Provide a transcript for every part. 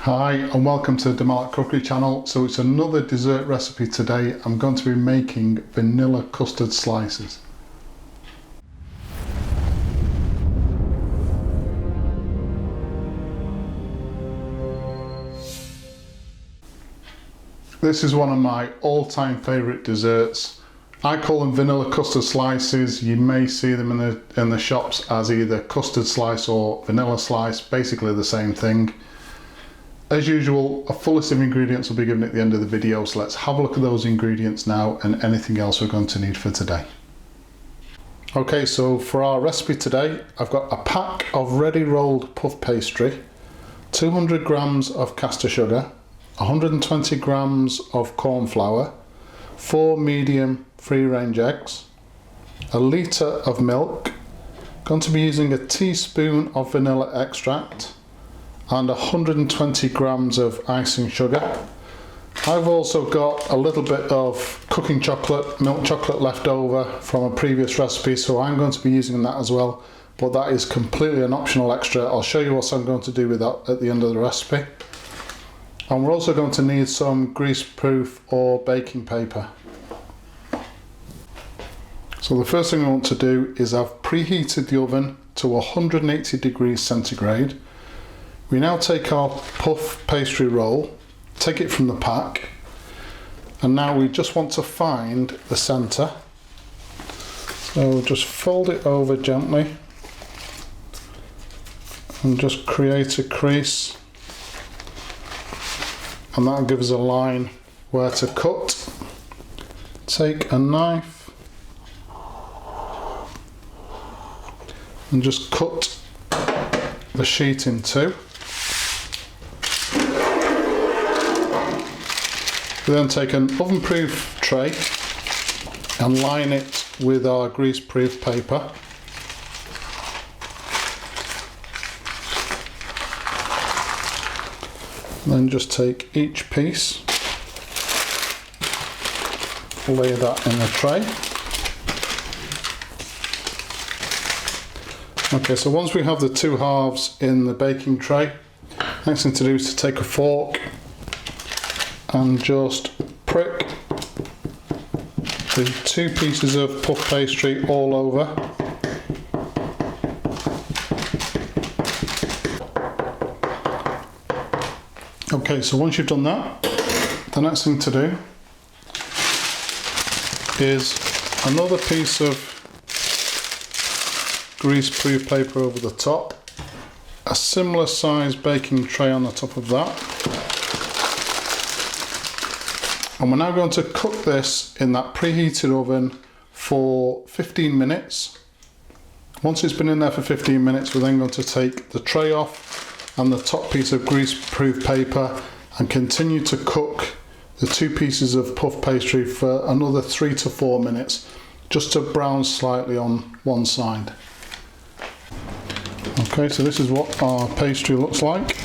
Hi and welcome to the Malat cookery channel. So it's another dessert recipe today. I'm going to be making vanilla custard slices. This is one of my all-time favourite desserts. I call them vanilla custard slices. You may see them in the shops as either custard slice or vanilla slice, basically the same thing. As usual, a full list of ingredients will be given at the end of the video, so let's have a look at those ingredients now and anything else we're going to need for today. Okay, so for our recipe today, I've got a pack of ready rolled puff pastry, 200 grams of caster sugar, 120 grams of corn flour, 4 medium free-range eggs, a litre of milk, going to be using a teaspoon of vanilla extract, and 120 grams of icing sugar. I've also got a little bit of cooking chocolate, milk chocolate left over from a previous recipe, so I'm going to be using that as well, but that is completely an optional extra. I'll show you what I'm going to do with that at the end of the recipe. And we're also going to need some grease-proof or baking paper. So the first thing I want to do is I've preheated the oven to 180 degrees centigrade. We now take our puff pastry roll, take it from the pack, and now we just want to find the centre. So just fold it over gently and just create a crease, and that'll give us a line where to cut. Take a knife and just cut the sheet in two. We then take an oven-proof tray and line it with our grease-proof paper. And then just take each piece, lay that in a tray. Okay, so once we have the two halves in the baking tray, next thing to do is to take a fork and just prick the two pieces of puff pastry all over. Okay, so once you've done that, the next thing to do is another piece of grease-proof paper over the top, a similar size baking tray on the top of that. And we're now going to cook this in that preheated oven for 15 minutes. Once it's been in there for 15 minutes, we're then going to take the tray off and the top piece of grease-proof paper and continue to cook the two pieces of puff pastry for another 3 to 4 minutes, just to brown slightly on one side. Okay, so this is what our pastry looks like.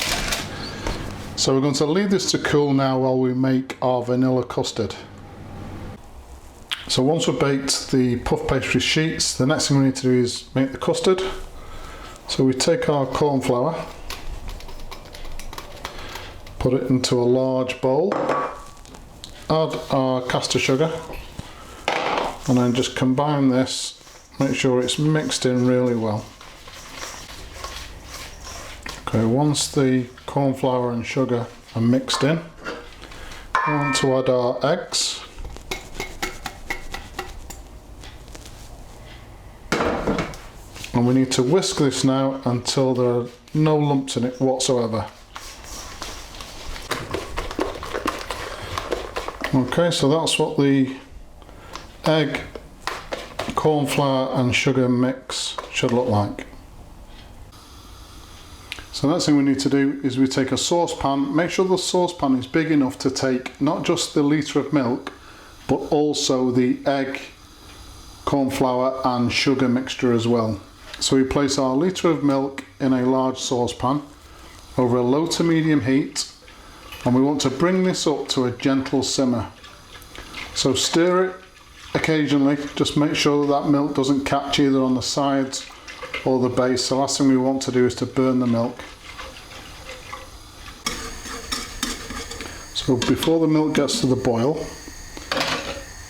So we're going to leave this to cool now while we make our vanilla custard. So once we've baked the puff pastry sheets, the next thing we need to do is make the custard. So we take our corn flour, put it into a large bowl, add our caster sugar, and then just combine this, make sure it's mixed in really well. Okay, once the corn flour and sugar are mixed in, we want to add our eggs. And we need to whisk this now until there are no lumps in it whatsoever. Okay, so that's what the egg, corn flour and sugar mix should look like. So the next thing we need to do is we take a saucepan. Make sure the saucepan is big enough to take not just the litre of milk, but also the egg, corn flour and sugar mixture as well. So we place our litre of milk in a large saucepan over a low to medium heat, and we want to bring this up to a gentle simmer. So stir it occasionally, just make sure that milk doesn't catch either on the sides or the base. The last thing we want to do is to burn the milk. So before the milk gets to the boil,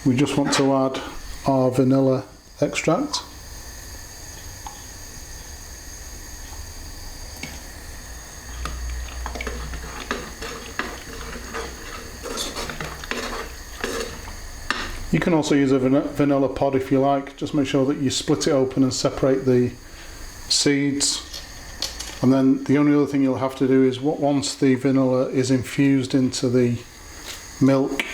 we just want to add our vanilla extract. You can also use a vanilla pod if you like. Just make sure that you split it open and separate the seeds. And then the only other thing you'll have to do is once the vanilla is infused into the milk,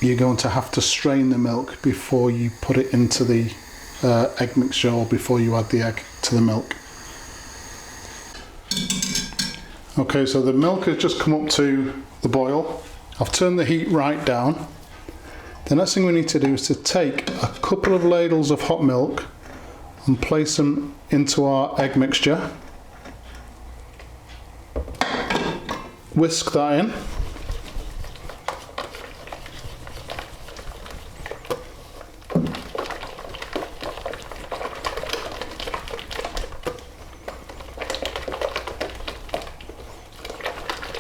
you're going to have to strain the milk before you put it into the egg mixture, or before you add the egg to the milk. Okay, so the milk has just come up to the boil. I've turned the heat right down. The next thing we need to do is to take a couple of ladles of hot milk and place them into our egg mixture. Whisk that in.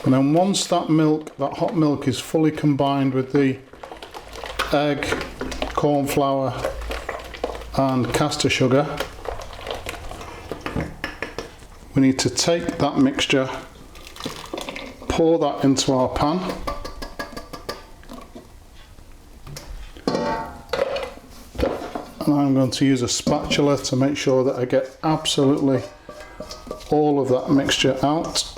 And then once that hot milk is fully combined with the egg, corn flour and caster sugar, we need to take that mixture, pour that into our pan, and I'm going to use a spatula to make sure that I get absolutely all of that mixture out.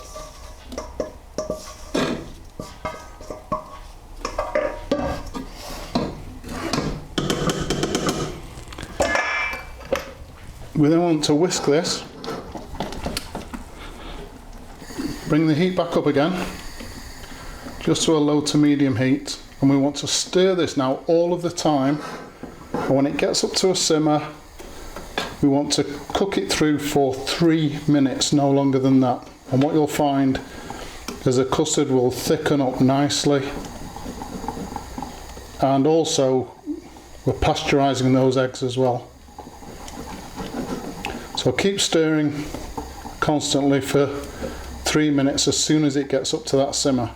We then want to whisk this, bring the heat back up again, just to a low to medium heat, and we want to stir this now all of the time. And when it gets up to a simmer, we want to cook it through for 3 minutes, no longer than that. And what you'll find is the custard will thicken up nicely, and also we're pasteurising those eggs as well. So keep stirring constantly for 3 minutes as soon as it gets up to that simmer.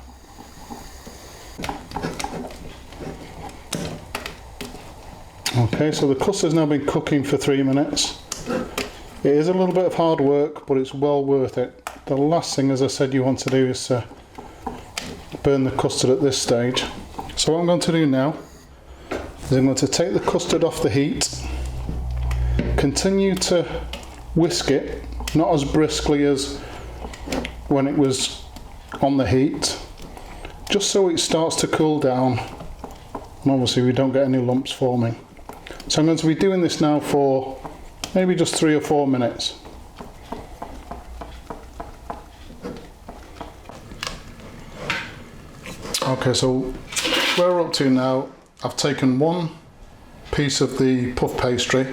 Okay, so the custard's now been cooking for 3 minutes. It is a little bit of hard work, but it's well worth it. The last thing, as I said, you want to do is burn the custard at this stage. So what I'm going to do now is I'm going to take the custard off the heat, continue to whisk it, not as briskly as when it was on the heat, just so it starts to cool down, and obviously we don't get any lumps forming. So I'm going to be doing this now for maybe just 3 or 4 minutes. Okay, so where we're up to now, I've taken one piece of the puff pastry,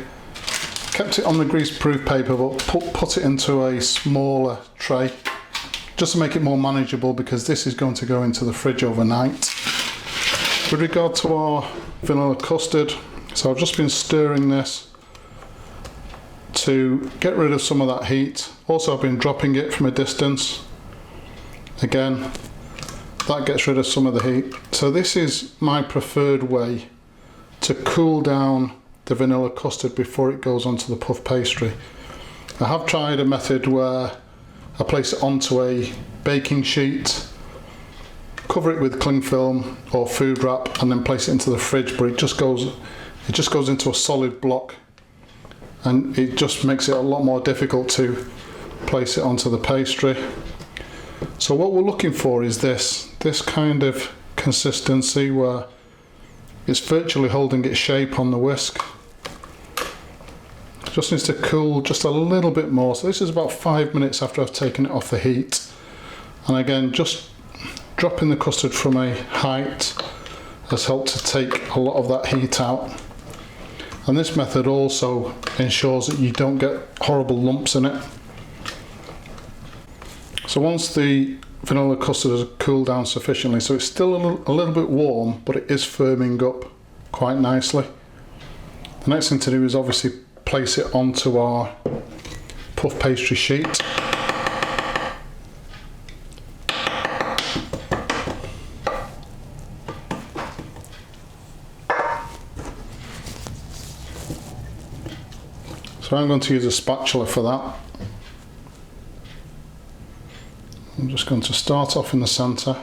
kept it on the grease-proof paper, but put it into a smaller tray just to make it more manageable, because this is going to go into the fridge overnight. With regard to our vanilla custard, so I've just been stirring this to get rid of some of that heat. Also, I've been dropping it from a distance. Again, that gets rid of some of the heat. So this is my preferred way to cool down the vanilla custard before it goes onto the puff pastry. I have tried a method where I place it onto a baking sheet, cover it with cling film or food wrap, and then place it into the fridge, but it just goes into a solid block, and it just makes it a lot more difficult to place it onto the pastry. So what we're looking for is this kind of consistency where it's virtually holding its shape on the whisk. Just needs to cool just a little bit more. So this is about 5 minutes after I've taken it off the heat. And again, just dropping the custard from a height has helped to take a lot of that heat out. And this method also ensures that you don't get horrible lumps in it. So once the vanilla custard has cooled down sufficiently, so it's still a little bit warm, but it is firming up quite nicely. The next thing to do is obviously place it onto our puff pastry sheet. So I'm going to use a spatula for that. I'm just going to start off in the centre.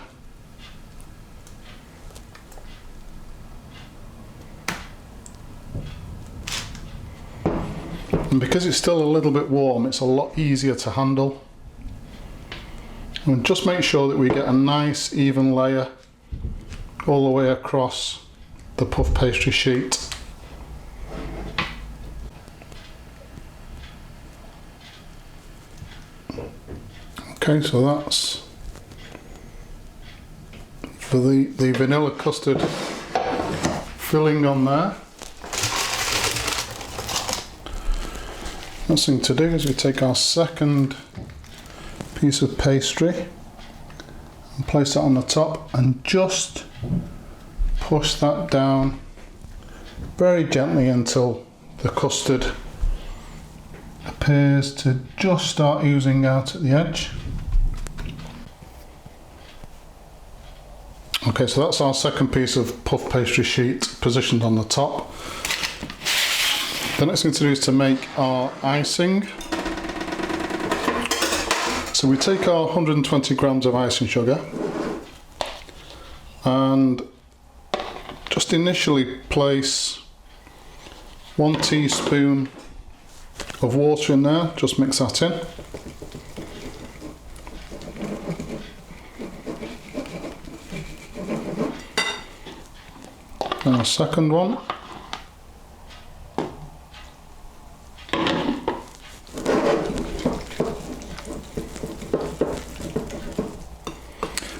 And because it's still a little bit warm, it's a lot easier to handle. And just make sure that we get a nice even layer all the way across the puff pastry sheet. Okay, so that's for the vanilla custard filling on there. Next thing to do is we take our second piece of pastry and place it on the top and just push that down very gently until the custard appears to just start oozing out at the edge. Okay, so that's our second piece of puff pastry sheet positioned on the top. The next thing to do is to make our icing. So we take our 120 grams of icing sugar and just initially place 1 teaspoon of water in there, just mix that in. And a second one.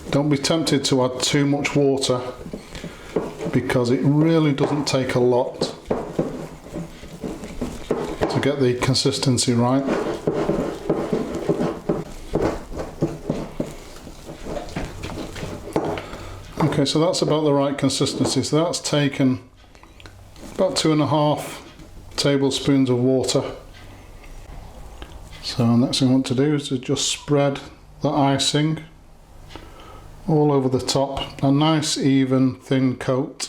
Don't be tempted to add too much water because it really doesn't take a lot to get the consistency right. Okay, so that's about the right consistency. So that's taken about 2.5 tablespoons of water. So next thing I want to do is to just spread the icing all over the top, a nice even thin coat.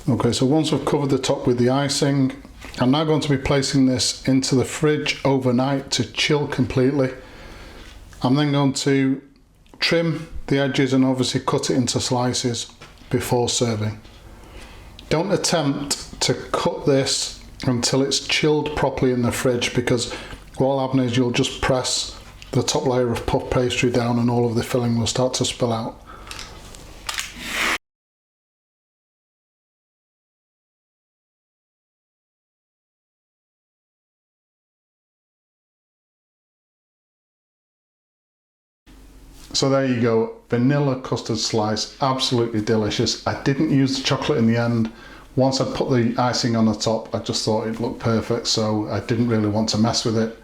Okay, so once I've covered the top with the icing, I'm now going to be placing this into the fridge overnight to chill completely. I'm then going to trim the edges and obviously cut it into slices before serving. Don't attempt to cut this until it's chilled properly in the fridge, because what will happen is you'll just press the top layer of puff pastry down and all of the filling will start to spill out. So there you go, vanilla custard slice, absolutely delicious. I didn't use the chocolate in the end. Once I put the icing on the top, I just thought it looked perfect, so I didn't really want to mess with it.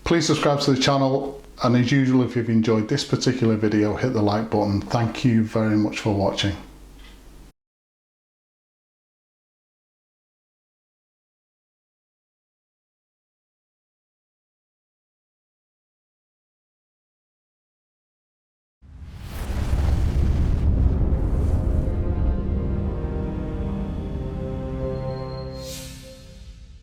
Please subscribe to the channel, and as usual, if you've enjoyed this particular video, hit the like button. Thank you very much for watching.